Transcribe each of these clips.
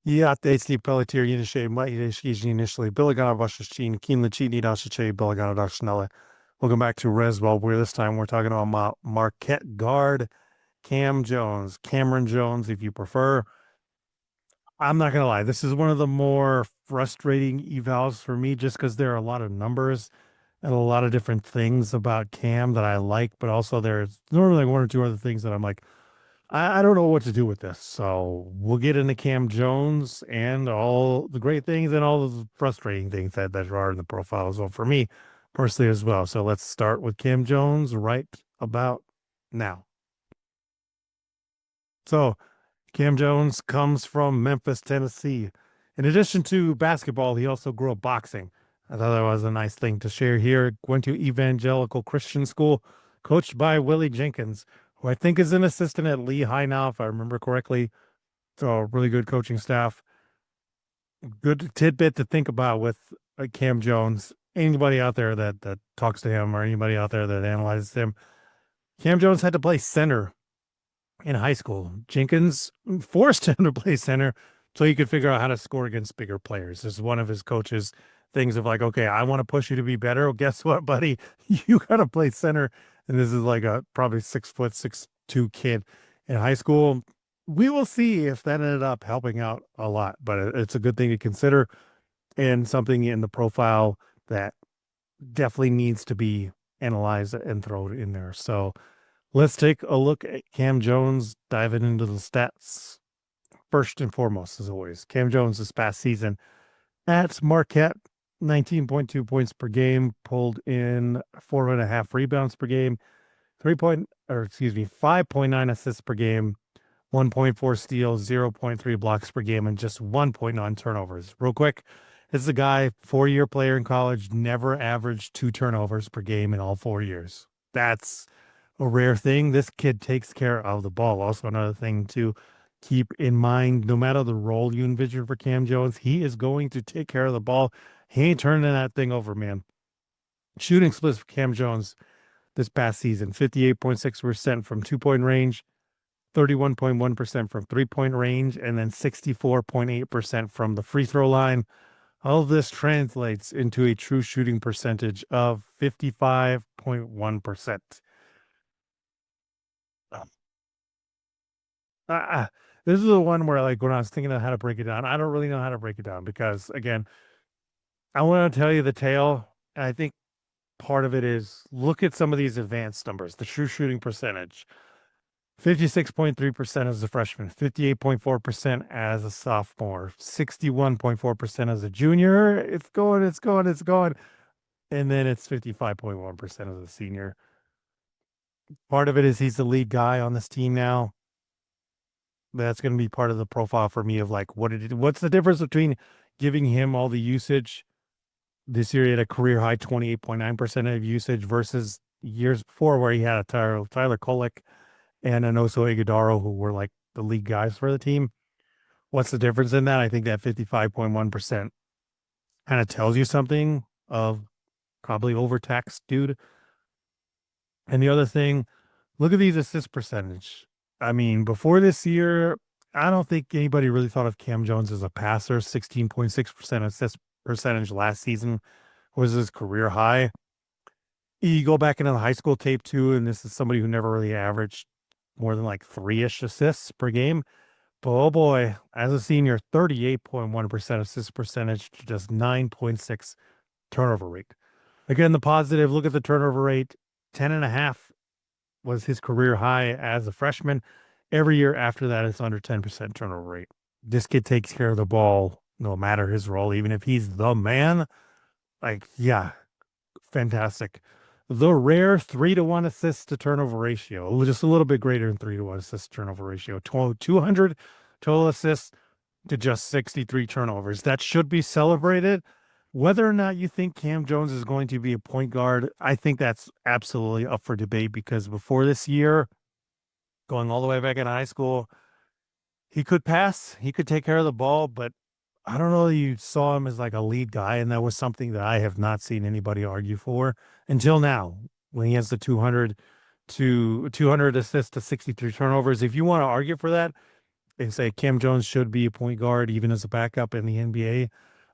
Ja, Steve Pelletier yine Mike initially Billigana başlayın, Keenly Cheatney Dashiche, Billigana Dashnella. Welcome back to Reswell, where this time we're talking about Marquette guard Cam Jones, Cameron Jones, if you prefer. I'm not gonna lie, this is one of the more frustrating evals for me just because there are a lot of numbers and a lot of different things about Cam that I like, but also there's normally like one or two other things that I'm like, I don't know what to do with this. So we'll get into Cam Jones and all the great things and all the frustrating things that are in the profile as well for me personally as well. So let's start with Cam Jones right about now. So Cam Jones comes from Memphis, Tennessee. In addition to basketball, he also grew up boxing. I thought that was a nice thing to share here. Went to Evangelical Christian School, coached by Willie Jenkins, who I think is an assistant at Lehigh now, if I remember correctly. So, really good coaching staff. Good tidbit to think about with Cam Jones. Anybody out there that talks to him or anybody out there that analyzes him, Cam Jones had to play center in high school. Jenkins forced him to play center so he could figure out how to score against bigger players. This is one of his coaches' things of like, okay, I want to push you to be better. Well, guess what, buddy? You got to play center. And this is like a probably 6', 6'2" kid in high school. We will see if that ended up helping out a lot, but it's a good thing to consider and something in the profile that definitely needs to be analyzed and thrown in there. So let's take a look at Cam Jones, diving into the stats. First and foremost, as always, Cam Jones this past season at Marquette, 19.2 points per game, pulled in 4.5 rebounds per game, 5.9 assists per game, 1.4 steals, 0.3 blocks per game, and just 1.9 turnovers. Real quick, this is a guy, 4-year player in college, never averaged 2 turnovers per game in all 4 years. That's a rare thing. This kid takes care of the ball. Also, another thing to keep in mind, no matter the role you envision for Cam Jones, he is going to take care of the ball. He ain't turning that thing over, man. Shooting splits for Cam Jones this past season, 58.6% from 2-point range, 31.1% from 3-point range, and then 64.8% from the free throw line. All of this translates into a true shooting percentage of 55.1%. Uh, this is the one where, like, when I was thinking of how to break it down, I don't really know how to break it down because, again, I want to tell you the tale. I think part of it is look at some of these advanced numbers, the true shooting percentage 56.3% as a freshman, 58.4% as a sophomore, 61.4% as a junior. It's going, it's going, it's going. And then it's 55.1% as a senior. Part of it is he's the lead guy on this team now. That's going to be part of the profile for me of like what's the difference between giving him all the usage this year. He had a career high 28.9% of usage versus years before where he had a Tyler Kolek and an Oso Iguodaro who were like the lead guys for the team. What's the difference in that? I think that 55.1% kind of tells you something of probably overtaxed dude. And the other thing, look at these assist percentage. I mean, before this year, I don't think anybody really thought of Cam Jones as a passer. 16.6% assist percentage last season was his career high. You go back into the high school tape too, and this is somebody who never really averaged more than like 3-ish assists per game. But oh boy, as a senior, 38.1% assist percentage to just 9.6 turnover rate. Again, the positive, look at the turnover rate, 10.5 was his career high as a freshman. Every year after that, it's under 10% turnover rate. This kid takes care of the ball no matter his role, even if he's the man. Like, yeah, fantastic. The rare 3-to-1 assist to turnover ratio, just a little bit greater than 3-to-1 assist to turnover ratio. 200 total assists to just 63 turnovers. That should be celebrated. Whether or not you think Cam Jones is going to be a point guard, I think that's absolutely up for debate because before this year, going all the way back in high school, he could pass, he could take care of the ball, but I don't know that you saw him as like a lead guy, and that was something that I have not seen anybody argue for until now when he has the 200 assists to 63 turnovers. If you want to argue for that, and say Cam Jones should be a point guard even as a backup in the NBA,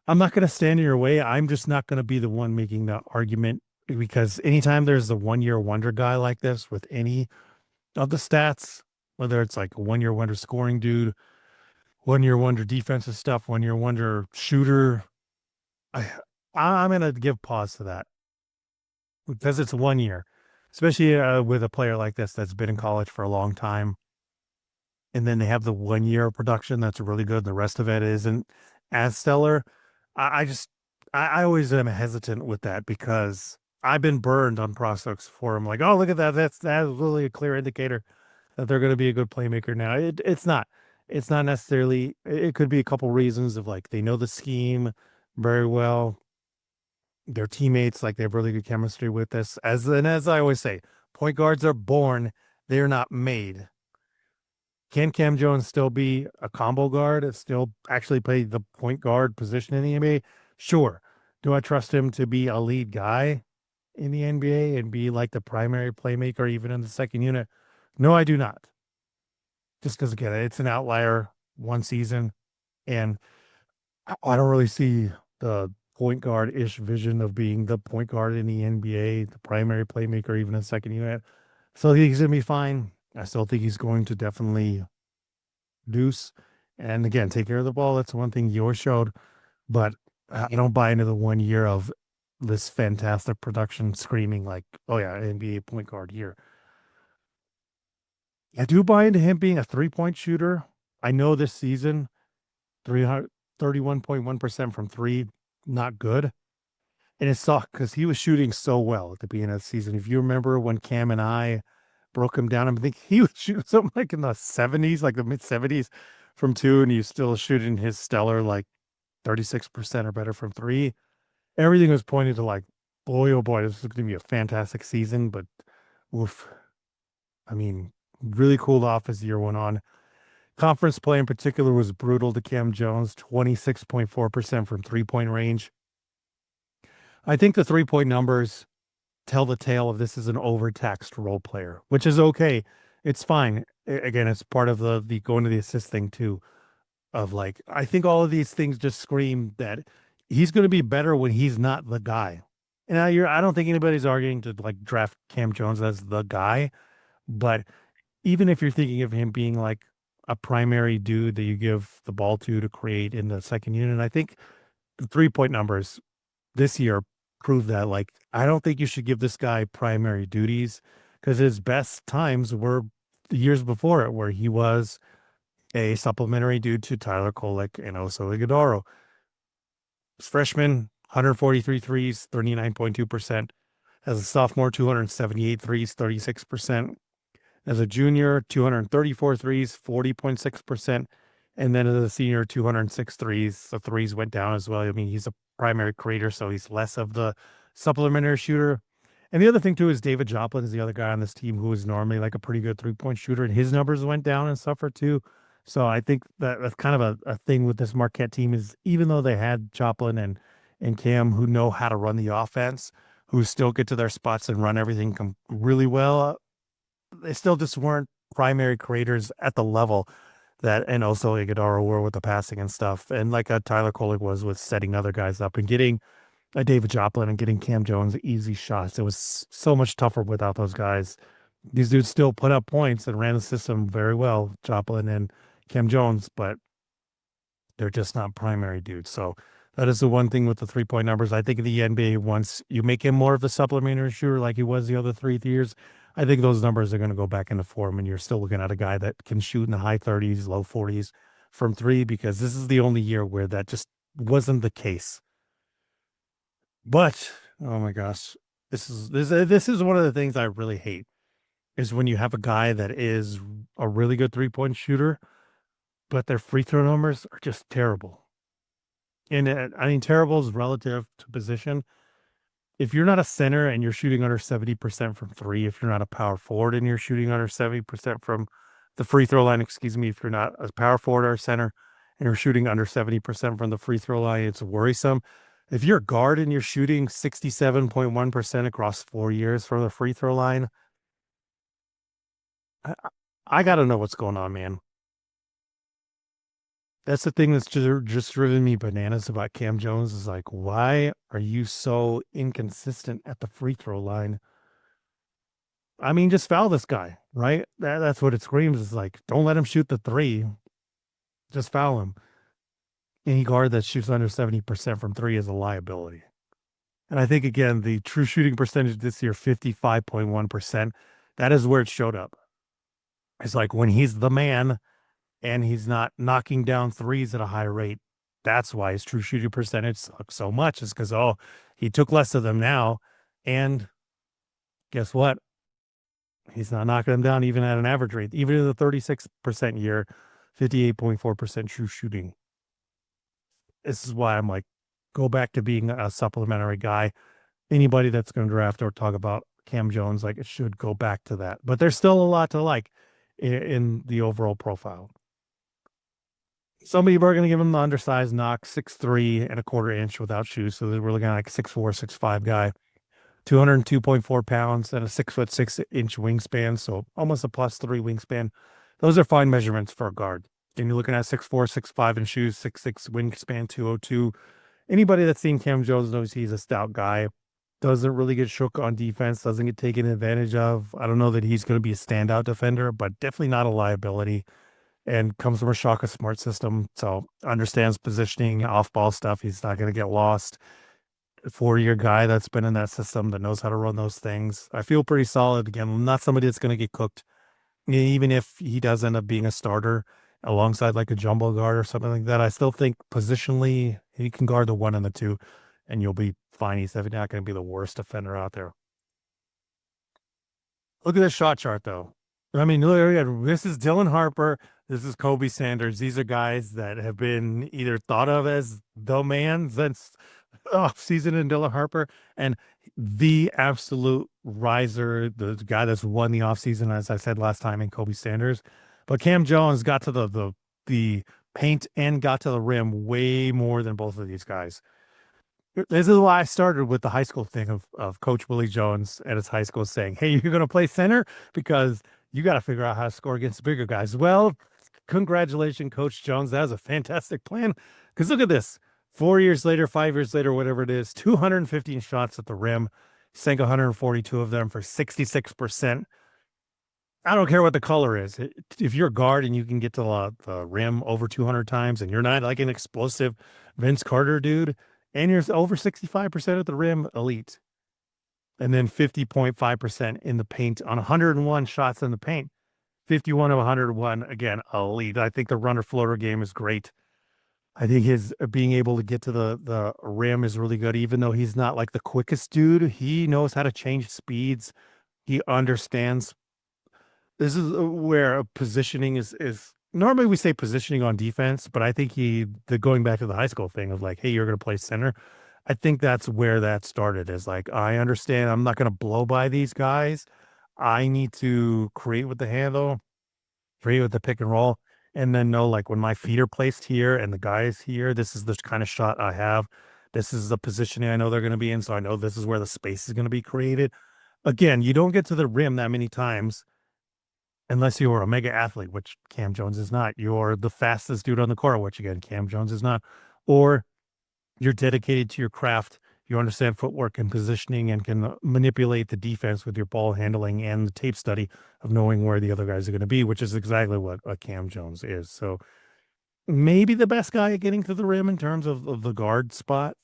I'm not going to stand in your way. I'm just not going to be the one making the argument because anytime there's a 1 year wonder guy like this with any of the stats, whether it's like a 1 year wonder scoring dude, 1 year wonder defensive stuff, 1 year wonder shooter, I I'm going to give pause to that because it's 1 year, especially with a player like this that's been in college for a long time. And then they have the 1 year production that's really good. The rest of it isn't as stellar. I just, I always am hesitant with that because I've been burned on prospects for him. Like, oh, look at that. That's really a clear indicator that they're going to be a good playmaker now. It's not. It's not necessarily. It could be a couple reasons of like they know the scheme very well. Their teammates like they have really good chemistry with this. As I always say, point guards are born; they're not made. Can Cam Jones still be a combo guard and still actually play the point guard position in the NBA? Sure. Do I trust him to be a lead guy in the NBA and be like the primary playmaker even in the second unit? No, I do not. Just because again, it's an outlier one season, and I don't really see the point guard ish vision of being the point guard in the NBA, the primary playmaker even in the second unit. So he's gonna be fine. I still think he's going to definitely deuce. And again, take care of the ball. That's one thing you showed, but I don't buy into the 1 year of this fantastic production screaming like, oh yeah, NBA point guard here. I do buy into him being a 3 point shooter. I know this season, 31.1% from three, not good. And it sucked because he was shooting so well at the beginning of the season. If you remember when Cam and I broke him down, I think he was shooting something like in the 70s, like the mid 70s from two, and he was still shooting his stellar like 36% or better from three. Everything was pointing to like, boy, oh boy, this is going to be a fantastic season. But oof, I mean, really cooled off as the year went on. Conference play in particular was brutal to Cam Jones, 26.4% from 3 point range. I think the 3 point numbers tell the tale of this is an overtaxed role player, which is okay. It's fine. Again, it's part of the going to the assist thing too. Of like, I think all of these things just scream that he's going to be better when he's not the guy. And I don't think anybody's arguing to like draft Cam Jones as the guy, but even if you're thinking of him being like a primary dude that you give the ball to create in the second unit, I think the 3 point numbers this year prove that like I don't think you should give this guy primary duties because his best times were the years before it, where he was a supplementary dude to Tyler Kolek and also Iguodala. Freshman, 143 threes, 39.2%. As a sophomore, 278 threes, 36%. As a junior, 234 threes, 40.6%. And then as a senior, 206 threes. The threes went down as well. I mean, he's a primary creator, so he's less of the supplementary shooter. And the other thing, too, is David Joplin is the other guy on this team who is normally like a pretty good 3 point shooter, and his numbers went down and suffered too. So I think that's kind of a thing with this Marquette team is even though they had Joplin and Cam who know how to run the offense, who still get to their spots and run everything really well, they still just weren't primary creators at the level that, and also Iguodala were with the passing and stuff. And like Tyler Kolek was with setting other guys up and getting a David Joplin and getting Cam Jones easy shots. It was so much tougher without those guys. These dudes still put up points and ran the system very well, Joplin and Cam Jones, but they're just not primary dudes. So that is the one thing with the 3 point numbers. I think in the NBA, once you make him more of the supplementary shooter like he was the other 3 years, I think those numbers are going to go back into form, and you're still looking at a guy that can shoot in the high 30s, low 40s from three, because this is the only year where that just wasn't the case. But oh my gosh, this is one of the things I really hate is when you have a guy that is a really good 3 point shooter, but their free throw numbers are just terrible. And I mean, terrible is relative to position. If you're not a center and you're shooting under 70% from three, if you're not a power forward and you're shooting under 70% from the free throw line, excuse me, if you're not a power forward or a center and you're shooting under 70% from the free throw line, it's worrisome. If you're a guard and you're shooting 67.1% across 4 years from the free throw line, I, I got to know what's going on, man. That's the thing that's just driven me bananas about Cam Jones is like, why are you so inconsistent at the free throw line? I mean, just foul this guy, right? That's what it screams. Is like, don't let him shoot the three. Just foul him. Any guard that shoots under 70% from three is a liability. And I think, again, the true shooting percentage this year, 55.1%, that is where it showed up. It's like when he's the man and he's not knocking down threes at a high rate, that's why his true shooting percentage sucks so much, is because, oh, he took less of them now. And guess what? He's not knocking them down even at an average rate. Even in the 36% year, 58.4% true shooting. This is why I'm like, go back to being a supplementary guy. Anybody that's going to draft or talk about Cam Jones, like, it should go back to that. But there's still a lot to like in the overall profile. Some people are going to give him the undersized knock, 6'3" and a quarter inch without shoes. So we're looking at like 6'4", 6'5" guy, 202.4 pounds and a 6'6" wingspan. So almost a +3 wingspan. Those are fine measurements for a guard. And you're looking at 6'4", 6'5" in shoes, 6'6" wingspan, 202. Anybody that's seen Cam Jones knows he's a stout guy. Doesn't really get shook on defense, doesn't get taken advantage of. I don't know that he's going to be a standout defender, but definitely not a liability. And comes from a Shaka Smart system, so understands positioning, off-ball stuff. He's not going to get lost. 4-year guy that's been in that system that knows how to run those things. I feel pretty solid. Again, not somebody that's going to get cooked, even if he does end up being a starter alongside like a jumbo guard or something like that. I still think positionally he can guard the 1 and the 2, and you'll be fine. He's definitely not going to be the worst defender out there. Look at this shot chart, though. I mean, look, this is Dylan Harper. This is Kobe Sanders. These are guys that have been either thought of as the man since offseason in Dylan Harper, and the absolute riser, the guy that's won the offseason, as I said last time, in Kobe Sanders. But Cam Jones got to the paint and got to the rim way more than both of these guys. This is why I started with the high school thing of Coach Willie Jones at his high school saying, hey, you're going to play center because you got to figure out how to score against the bigger guys. Well, congratulations, Coach Jones. That was a fantastic plan. Because look at this. 4 years later, 5 years later, whatever it is, 215 shots at the rim, sank 142 of them for 66%. I don't care what the color is. If you're a guard and you can get to the rim over 200 times and you're not like an explosive Vince Carter dude, and you're over 65% at the rim, elite. And then 50.5% in the paint on 101 shots in the paint. 51 of 101, again, elite. I think the runner floater game is great. I think his being able to get to the rim is really good, even though he's not like the quickest dude. He knows how to change speeds. He understands. This is where positioning is normally we say positioning on defense, but I think going back to the high school thing of like, hey, you're going to play center. I think that's where that started, is like, I understand I'm not going to blow by these guys. I need to create with the handle, create with the pick and roll, and then know like when my feet are placed here and the guy is here, this is the kind of shot I have. This is the positioning I know they're going to be in. So I know this is where the space is going to be created. Again, you don't get to the rim that many times unless you're a mega athlete, which Cam Jones is not. You're the fastest dude on the court, which again, Cam Jones is not. Or you're dedicated to your craft. You understand footwork and positioning and can manipulate the defense with your ball handling and the tape study of knowing where the other guys are going to be, which is exactly what a Cam Jones is. So maybe the best guy at getting to the rim in terms of the guard spot.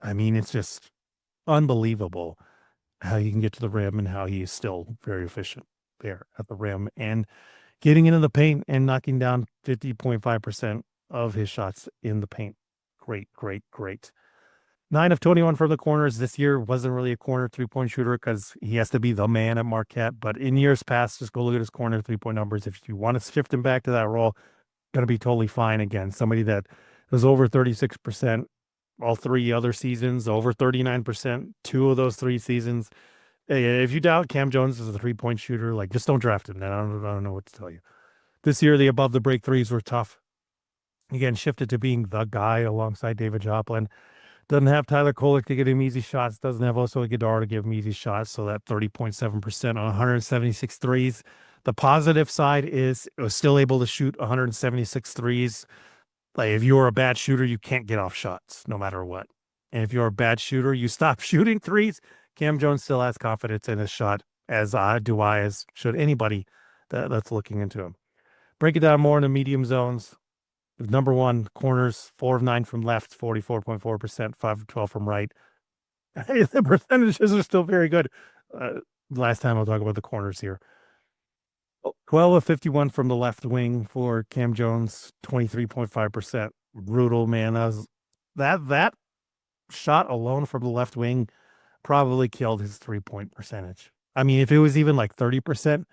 I mean, it's just unbelievable how you can get to the rim and how he is still very efficient there at the rim and getting into the paint and knocking down 50.5% of his shots in the paint. Great, great, great. 9 of 21 from the corners. This year wasn't really a corner 3-point shooter because he has to be the man at Marquette. But in years past, just go look at his corner 3-point numbers. If you want to shift him back to that role, going to be totally fine again. Somebody that was over 36% all 3 other seasons, over 39%, 2 of those 3 seasons. If you doubt Cam Jones is a 3-point shooter, like, just don't draft him. I don't know what to tell you. This year, the above the break threes were tough. Again, shifted to being the guy alongside David Joplin. Doesn't have Tyler Kolek to get him easy shots. Doesn't have also Gadar to give him easy shots. So that 30.7% on 176 threes. The positive side is it was still able to shoot 176 threes. Like if you're a bad shooter, you can't get off shots no matter what. And if you're a bad shooter, you stop shooting threes. Cam Jones still has confidence in his shot, as do I, as should anybody that's looking into him. Break it down more into medium zones. Number one, corners, 4 of 9 from left, 44.4%, 5 of 12 from right. The percentages are still very good. Last time I'll talk about the corners here. 12 of 51 from the left wing for Cam Jones, 23.5%. Brutal, man. That shot alone from the left wing probably killed his 3-point percentage. I mean, if it was even like 30%,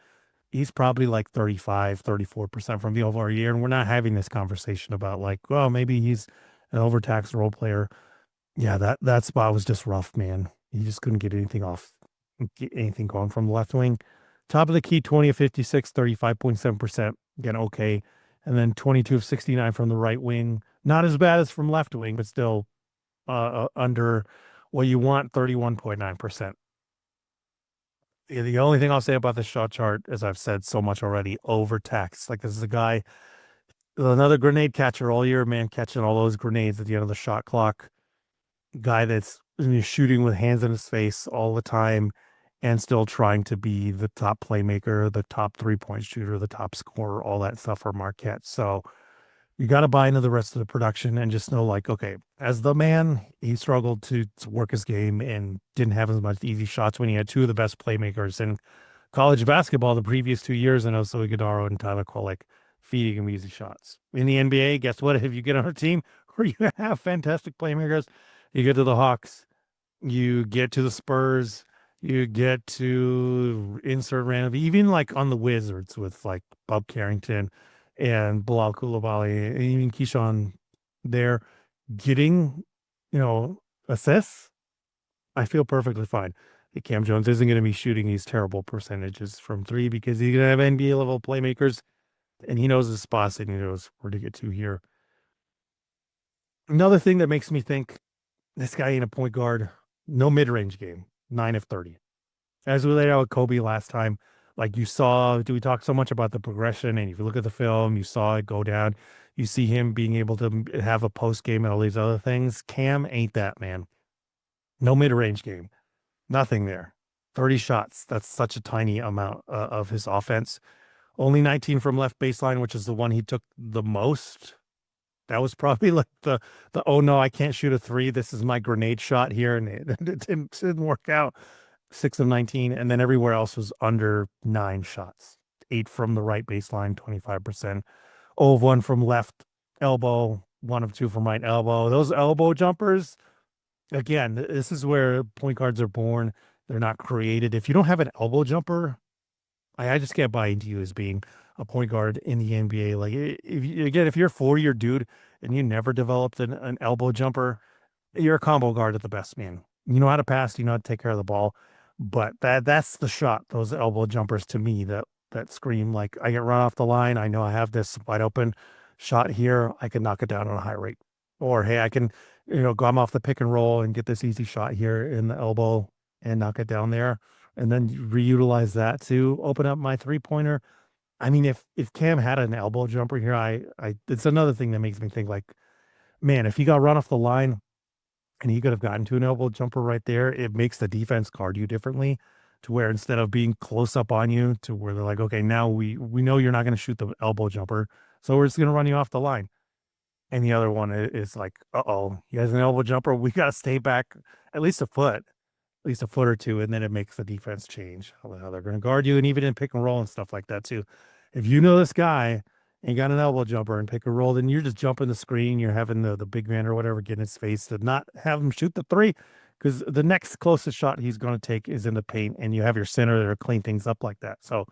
he's probably like 35, 34% from the overall year. And we're not having this conversation about like, well, maybe he's an overtaxed role player. Yeah, that spot was just rough, man. He just couldn't get anything off, get anything going from the left wing. Top of the key, 20 of 56, 35.7%. Again, okay. And then 22 of 69 from the right wing. Not as bad as from left wing, but still under what you want, 31.9%. The only thing I'll say about this shot chart, as I've said so much already, overtaxed. Like this is a guy, another grenade catcher all year, man, catching all those grenades at the end of the shot clock. Guy that's shooting with hands in his face all the time and still trying to be the top playmaker, the top 3-point shooter, the top scorer, all that stuff for Marquette. So you got to buy into the rest of the production and just know, like, okay, as the man, he struggled to work his game and didn't have as much easy shots when he had two of the best playmakers in college basketball the previous 2 years, and also Iguodala and Tyler Kolek feeding him easy shots. In the NBA, guess what? If you get on a team where you have fantastic playmakers, you get to the Hawks, you get to the Spurs, you get to insert random, even like on the Wizards with like Bob Carrington and Bilal Coulibaly and even Keyshawn there getting, assists. I feel perfectly fine. Cam Jones isn't going to be shooting these terrible percentages from three because he's going to have NBA level playmakers and he knows his spots and he knows where to get to here. Another thing that makes me think this guy ain't a point guard, no mid-range game, 9 of 30. As we laid out with Kobe last time, like you saw, we talked so much about the progression, and if you look at the film, you saw it go down. You see him being able to have a post game and all these other things. Cam ain't that, man. No mid-range game, nothing there. 30 shots. That's such a tiny amount of his offense. Only 19 from left baseline, which is the one he took the most. That was probably like the oh no, I can't shoot a three. This is my grenade shot here, and it didn't work out. 6 of 19, and then everywhere else was under 9 shots. 8 from the right baseline, 25%. 0 of 1 from left elbow, 1 of 2 from right elbow. Those elbow jumpers, again, this is where point guards are born. They're not created. If you don't have an elbow jumper, I just can't buy into you as being a point guard in the NBA. Like, if you're a 4-year dude and you never developed an elbow jumper, you're a combo guard at the best, man. You know how to pass, you know how to take care of the ball. But that's the shot, those elbow jumpers to me that scream like I get run off the line. I know I have this wide open shot here. I can knock it down on a high rate. Or hey, I can, come off the pick and roll and get this easy shot here in the elbow and knock it down there. And then reutilize that to open up my 3-pointer. I mean, if Cam had an elbow jumper here, I it's another thing that makes me think like, man, if he got run off the line and he could have gotten to an elbow jumper right there, it makes the defense guard you differently to where instead of being close up on you to where they're like, okay, now we know you're not going to shoot the elbow jumper, so we're just going to run you off the line. And the other one is like, uh-oh, he has an elbow jumper. We got to stay back at least a foot or two, and then it makes the defense change how they're going to guard you, and even in pick and roll and stuff like that too. If you know this guy and got an elbow jumper and pick and roll, then you're just jumping the screen. You're having the big man or whatever get in his face to not have him shoot the three because the next closest shot he's going to take is in the paint, and you have your center there to clean things up like that. So,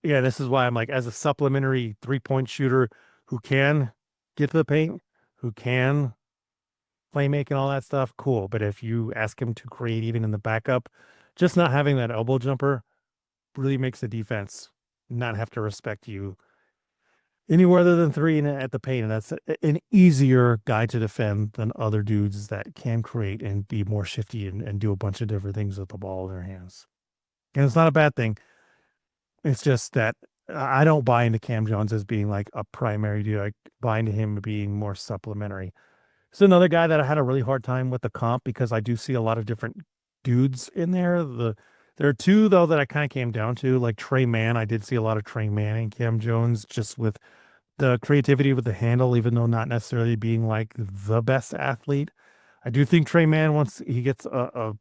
yeah, this is why I'm like, as a supplementary 3-point shooter who can get to the paint, who can playmaking, all that stuff, cool. But if you ask him to create even in the backup, just not having that elbow jumper really makes the defense not have to respect you anywhere other than three at the paint. And that's an easier guy to defend than other dudes that can create and be more shifty and do a bunch of different things with the ball in their hands. And it's not a bad thing. It's just that I don't buy into Cam Jones as being like a primary dude. I buy into him being more supplementary. So another guy that I had a really hard time with the comp because I do see a lot of different dudes in there. There are two though that I kind of came down to, like Trey Mann. I did see a lot of Trey Mann and Cam Jones just with the creativity with the handle, even though not necessarily being like the best athlete. I do think Trey Mann, once he gets a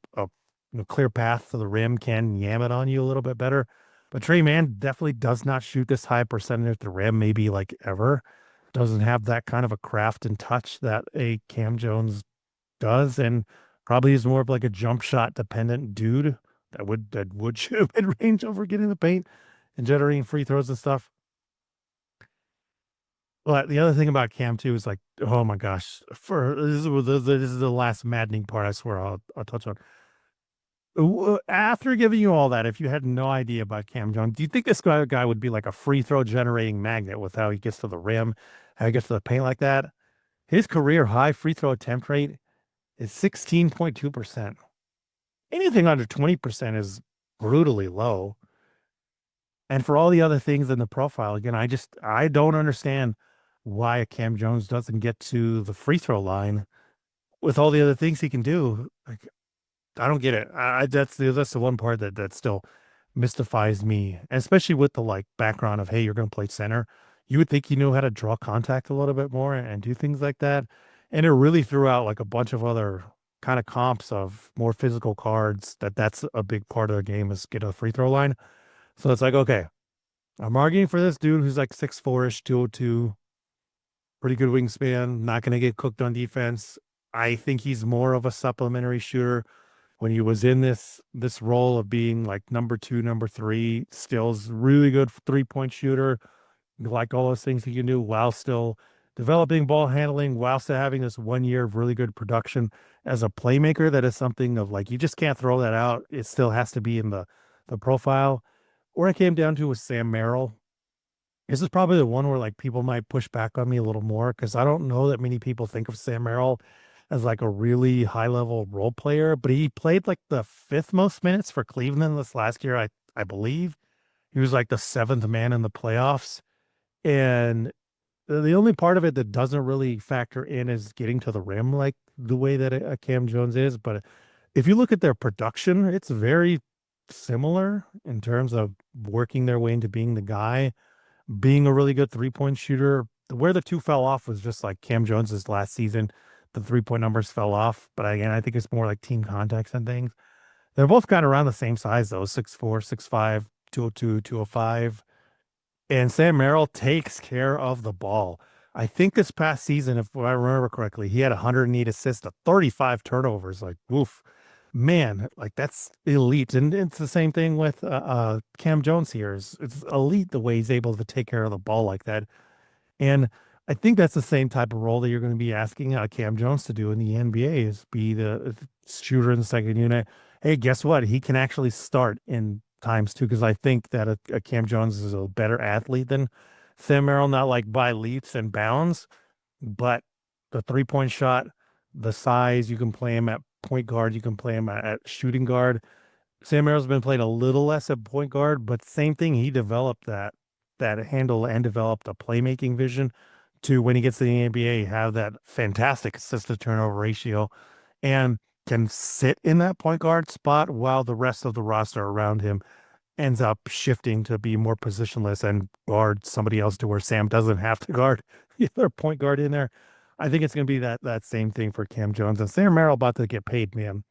clear path to the rim, can yam it on you a little bit better. But Trey Mann definitely does not shoot this high percentage at the rim, maybe like ever. Doesn't have that kind of a craft and touch that a Cam Jones does, and probably is more of like a jump shot dependent dude that would shoot mid range over getting the paint and generating free throws and stuff. But the other thing about Cam too is like, oh my gosh, for this is the last maddening part. I swear I'll touch on. After giving you all that, if you had no idea about Cam Jones, do you think this guy would be like a free throw generating magnet with how he gets to the rim, how he gets to the paint like that? His career high free throw attempt rate is 16.2%. Anything under 20% is brutally low. And for all the other things in the profile, again, I don't understand why Cam Jones doesn't get to the free throw line with all the other things he can do. Like, I don't get it. That's the one part that still mystifies me, especially with the like background of, hey, you're going to play center. You would think you knew how to draw contact a little bit more and do things like that. And it really threw out like a bunch of other kind of comps of more physical cards that's a big part of the game is get a free throw line. So it's like, okay, I'm arguing for this dude who's like 6'4" ish, 202, pretty good wingspan, not going to get cooked on defense. I think he's more of a supplementary shooter when he was in this role of being like number two, number three, still's really good 3-point shooter, like all those things he can do while still developing ball handling, while still having this 1 year of really good production as a playmaker. That is something of like you just can't throw that out. It still has to be in the profile. Where I came down to was Sam Merrill. This is probably the one where like people might push back on me a little more because I don't know that many people think of Sam Merrill as like a really high level role player, but he played like the fifth most minutes for Cleveland this last year, I believe. He was like the seventh man in the playoffs. And the only part of it that doesn't really factor in is getting to the rim like the way that a Cam Jones is. But if you look at their production, it's very similar in terms of working their way into being the guy, being a really good 3-point shooter. Where the two fell off was just like Cam Jones's last season. The 3-point numbers fell off, but again, I think it's more like team contacts and things. They're both kind of around the same size though, 6'4", 6'5", 202, 205. And Sam Merrill takes care of the ball. I think this past season, if I remember correctly, he had 108 assists to 35 turnovers. Like, woof, man, like that's elite. And it's the same thing with Cam Jones here. It's elite the way he's able to take care of the ball like that. And I think that's the same type of role that you're going to be asking Cam Jones to do in the NBA is be the shooter in the second unit. Hey, guess what? He can actually start in times too, because I think that a Cam Jones is a better athlete than Sam Merrill, not like by leaps and bounds, but the 3-point shot, the size, you can play him at point guard, you can play him at shooting guard. Sam Merrill's been playing a little less at point guard, but same thing. He developed that handle and developed a playmaking vision to when he gets to the NBA, have that fantastic assist to turnover ratio and can sit in that point guard spot while the rest of the roster around him ends up shifting to be more positionless and guard somebody else to where Sam doesn't have to guard the other point guard in there. I think it's going to be that same thing for Cam Jones and Sam Merrill about to get paid, man.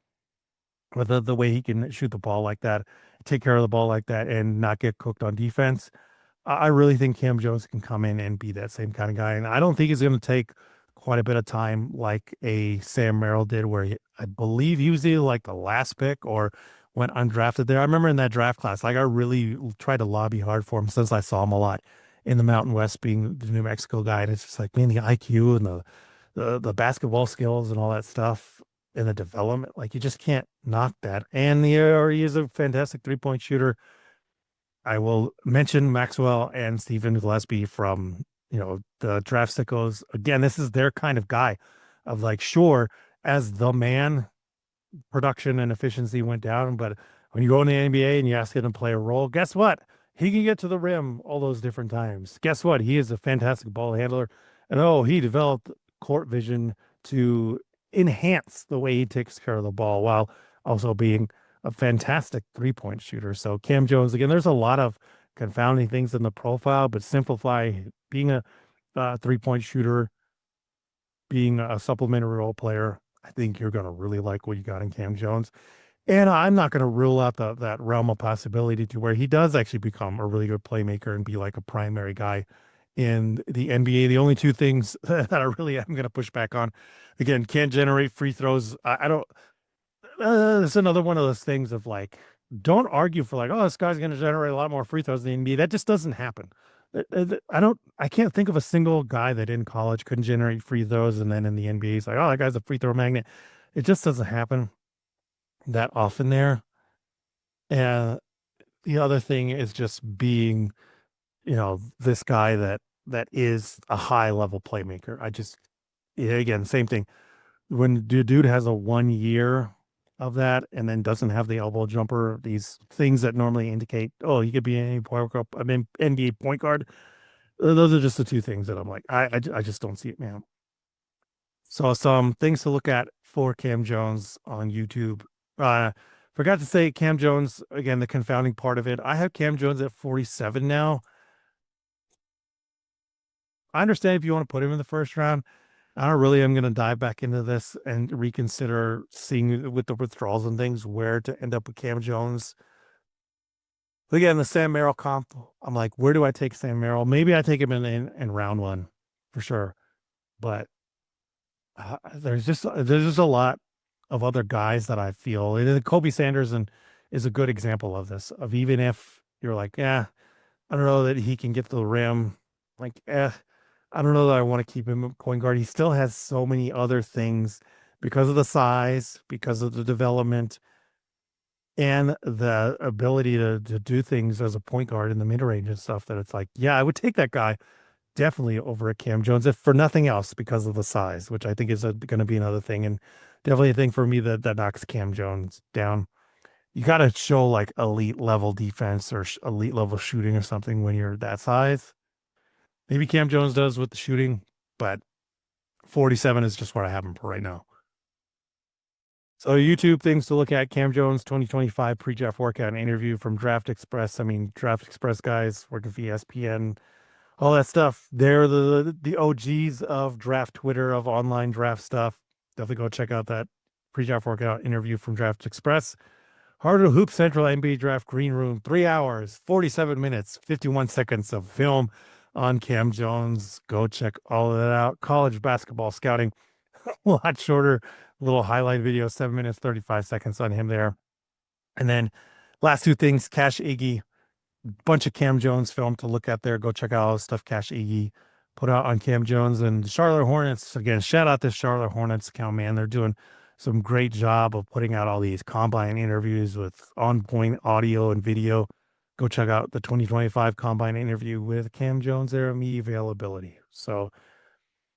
With the way he can shoot the ball like that, take care of the ball like that, and not get cooked on defense. I really think Cam Jones can come in and be that same kind of guy. And I don't think he's going to take quite a bit of time like a Sam Merrill did, where I believe he was either like the last pick or went undrafted there. I remember in that draft class, like I really tried to lobby hard for him since I saw him a lot in the Mountain West being the New Mexico guy. And it's just like, man, the IQ and the basketball skills and all that stuff and the development, like you just can't knock that. And he is a fantastic 3-point shooter. I will mention Maxwell and Stephen Gillespie from, the draft sickos. Again, this is their kind of guy of like, sure, as the man, production and efficiency went down, but when you go in the NBA and you ask him to play a role, guess what? He can get to the rim all those different times. Guess what? He is a fantastic ball handler. And oh, he developed court vision to enhance the way he takes care of the ball while also being a fantastic 3-point shooter. So Cam Jones, again, there's a lot of confounding things in the profile, but simplify being a 3-point shooter, being a supplementary role player. I think you're going to really like what you got in Cam Jones. And I'm not going to rule out that realm of possibility to where he does actually become a really good playmaker and be like a primary guy in the NBA. The only two things that I really am going to push back on, again, can't generate free throws. I don't. It's another one of those things of like, don't argue for like, oh, this guy's going to generate a lot more free throws than the NBA. That just doesn't happen. I don't. I can't think of a single guy that in college couldn't generate free throws, and then in the NBA, he's like, oh, that guy's a free throw magnet. It just doesn't happen that often there. And the other thing is just being, this guy that is a high level playmaker. Yeah, again, same thing. When the dude has a 1 year of that and then doesn't have the elbow jumper, these things that normally indicate, oh, he could be an NBA point guard. Those are just the two things that I'm like, I just don't see it, man. So some things to look at for Cam Jones on YouTube. Uh, Forgot to say Cam Jones, again, the confounding part of it. I have Cam Jones at 47 now. I understand if you want to put him in the first round. I don't really am going to dive back into this and reconsider seeing with the withdrawals and things where to end up with Cam Jones. But again, the Sam Merrill comp, I'm like, where do I take Sam Merrill? Maybe I take him in round one for sure. But there's just a lot of other guys that I feel. And Kobe Sanders is a good example of this. Of even if you're like, yeah, I don't know that he can get to the rim, like, I don't know that I want to keep him at point guard. He still has so many other things because of the size, because of the development, and the ability to do things as a point guard in the mid range and stuff. That it's like, yeah, I would take that guy definitely over at Cam Jones, if for nothing else, because of the size, which I think is going to be another thing, and definitely a thing for me that knocks Cam Jones down. You got to show like elite level defense or elite level shooting or something when you're that size. Maybe Cam Jones does with the shooting, but 47 is just where I have him for right now. So YouTube things to look at: Cam Jones 2025 pre-draft workout and interview from Draft Express. I mean, Draft Express guys working for ESPN, all that stuff. They're the OGs of draft Twitter, of online draft stuff. Definitely go check out that pre-draft workout interview from Draft Express. Harder Hoop Central NBA Draft Green Room, 3 hours, 47 minutes, 51 seconds of film on Cam Jones. Go check all of that out. College basketball scouting, a lot shorter, little highlight video, 7 minutes, 35 seconds on him there. And then last two things, Cash Iggy, bunch of Cam Jones film to look at there. Go check out all the stuff Cash Iggy put out on Cam Jones. And the Charlotte Hornets, again, shout out this Charlotte Hornets account, man. They're doing some great job of putting out all these combine interviews with on point audio and video. Go check out the 2025 combine interview with Cam Jones there, me availability. So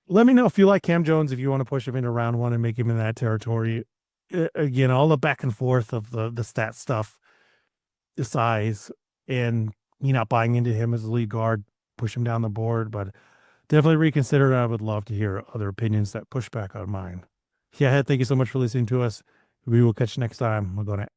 let me know if you like Cam Jones, if you want to push him into round one and make him in that territory. Again, all the back and forth of the stat stuff, the size, and me not buying into him as a lead guard, push him down the board, but definitely reconsider. I would love to hear other opinions that push back on mine. Yeah, thank you so much for listening to us. We will catch you next time. We're going to